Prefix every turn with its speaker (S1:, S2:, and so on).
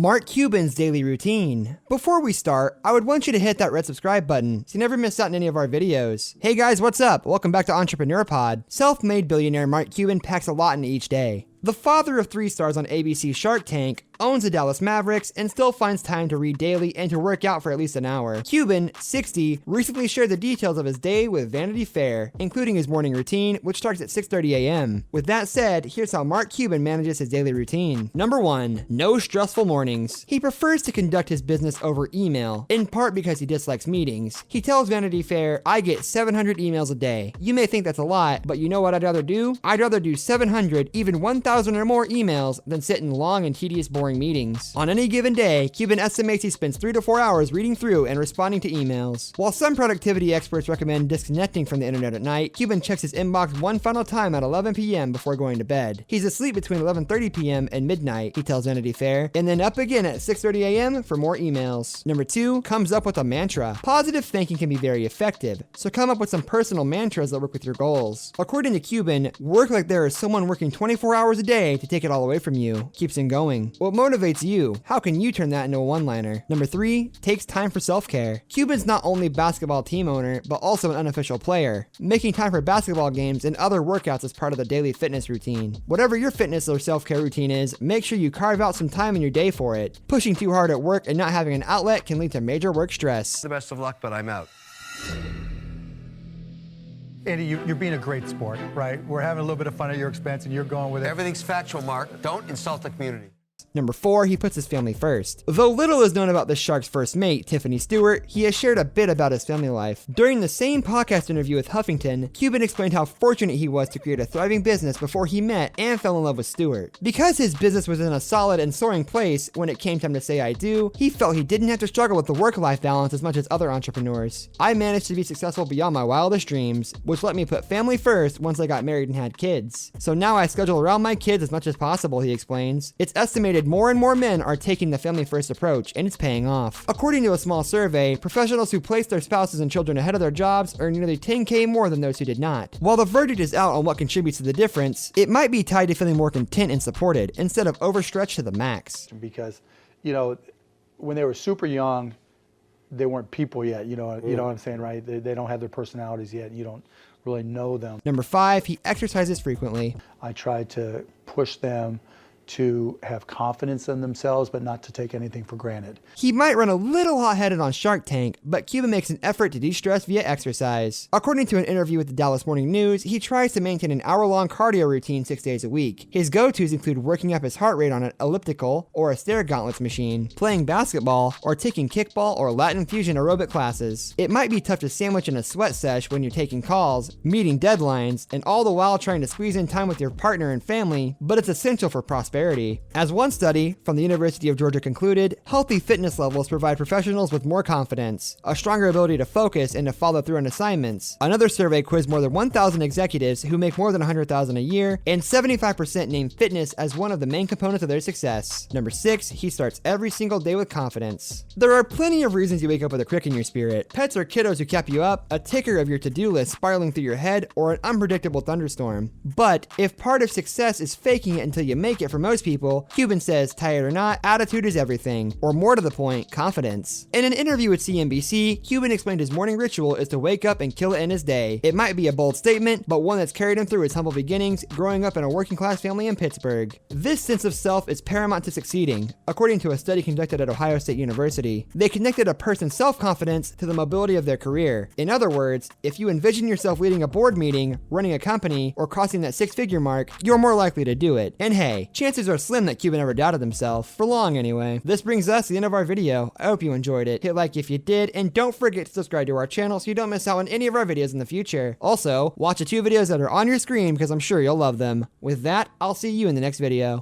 S1: Mark Cuban's daily routine. Before we start, I would want you to hit that red subscribe button so you never miss out on any of our videos. Hey guys, what's up? Welcome back to Entrepreneur Pod. Self-made billionaire Mark Cuban packs a lot into each day. The father of 3 stars on ABC's Shark Tank owns the Dallas Mavericks and still finds time to read daily and to work out for at least an hour. Cuban, 60, recently shared the details of his day with Vanity Fair, including his morning routine, which starts at 6:30 a.m. With that said, here's how Mark Cuban manages his daily routine. Number 1, no stressful mornings. He prefers to conduct his business over email, in part because he dislikes meetings. He tells Vanity Fair, "I get 700 emails a day. You may think that's a lot, but you know what I'd rather do? I'd rather do 700, even 1,000 or more emails than sit in long and tedious boring meetings." On any given day, Cuban estimates he spends 3 to 4 hours reading through and responding to emails. While some productivity experts recommend disconnecting from the internet at night, Cuban checks his inbox one final time at 11 p.m. before going to bed. He's asleep between 11:30 p.m. and midnight, he tells Vanity Fair, and then up again at 6:30 a.m. for more emails. Number 2, comes up with a mantra. Positive thinking can be very effective, so come up with some personal mantras that work with your goals. According to Cuban, work like there is someone working 24 hours a day to take it all away from you. Keeps him going. What motivates you? How can you turn that into a one-liner? Number 3, takes time for self-care. Cuban's not only basketball team owner, but also an unofficial player. Making time for basketball games and other workouts is part of the daily fitness routine. Whatever your fitness or self-care routine is, make sure you carve out some time in your day for it. Pushing too hard at work and not having an outlet can lead to major work stress.
S2: The best of luck, but I'm out.
S3: Andy, you're being a great sport, right? We're having a little bit of fun at your expense, and you're going with it.
S2: Everything's factual, Mark. Don't insult the community.
S1: Number 4, he puts his family first. Though little is known about the Shark's first mate, Tiffany Stewart, he has shared a bit about his family life. During the same podcast interview with Huffington, Cuban explained how fortunate he was to create a thriving business before he met and fell in love with Stewart. Because his business was in a solid and soaring place when it came time to say I do, he felt he didn't have to struggle with the work-life balance as much as other entrepreneurs. "I managed to be successful beyond my wildest dreams, which let me put family first once I got married and had kids. So now I schedule around my kids as much as possible," he explains. It's estimated more and more men are taking the family first approach, and it's paying off. According to a small survey, professionals who place their spouses and children ahead of their jobs earn nearly 10K more than those who did not. While the verdict is out on what contributes to the difference, it might be tied to feeling more content and supported instead of overstretched to the max.
S3: Because, you know, when they were super young, they weren't people yet, you know what I'm saying, right? They don't have their personalities yet. You don't really know them.
S1: Number 5, he exercises frequently.
S3: I try to push them to have confidence in themselves, but not to take anything for granted.
S1: He might run a little hot-headed on Shark Tank, but Cuban makes an effort to de-stress via exercise. According to an interview with the Dallas Morning News, he tries to maintain an hour-long cardio routine 6 days a week. His go-tos include working up his heart rate on an elliptical or a stair gauntlets machine, playing basketball, or taking kickball or Latin fusion aerobic classes. It might be tough to sandwich in a sweat sesh when you're taking calls, meeting deadlines, and all the while trying to squeeze in time with your partner and family, but it's essential for prosperity. As one study from the University of Georgia concluded, healthy fitness levels provide professionals with more confidence, a stronger ability to focus and to follow through on assignments. Another survey quizzed more than 1,000 executives who make more than $100,000 a year, and 75% named fitness as one of the main components of their success. Number 6, he starts every single day with confidence. There are plenty of reasons you wake up with a crick in your spirit. Pets or kiddos who cap you up, a ticker of your to-do list spiraling through your head, or an unpredictable thunderstorm. But if part of success is faking it until you make it for most people, Cuban says, tired or not, attitude is everything, or more to the point, confidence. In an interview with CNBC, Cuban explained his morning ritual is to wake up and kill it in his day. It might be a bold statement, but one that's carried him through his humble beginnings, growing up in a working class family in Pittsburgh. This sense of self is paramount to succeeding, according to a study conducted at Ohio State University. They connected a person's self-confidence to the mobility of their career. In other words, if you envision yourself leading a board meeting, running a company, or crossing that 6-figure mark, you're more likely to do it. And hey, chances are slim that Cuban ever doubted himself. For long, anyway. This brings us to the end of our video. I hope you enjoyed it. Hit like if you did, and don't forget to subscribe to our channel so you don't miss out on any of our videos in the future. Also, watch the 2 videos that are on your screen because I'm sure you'll love them. With that, I'll see you in the next video.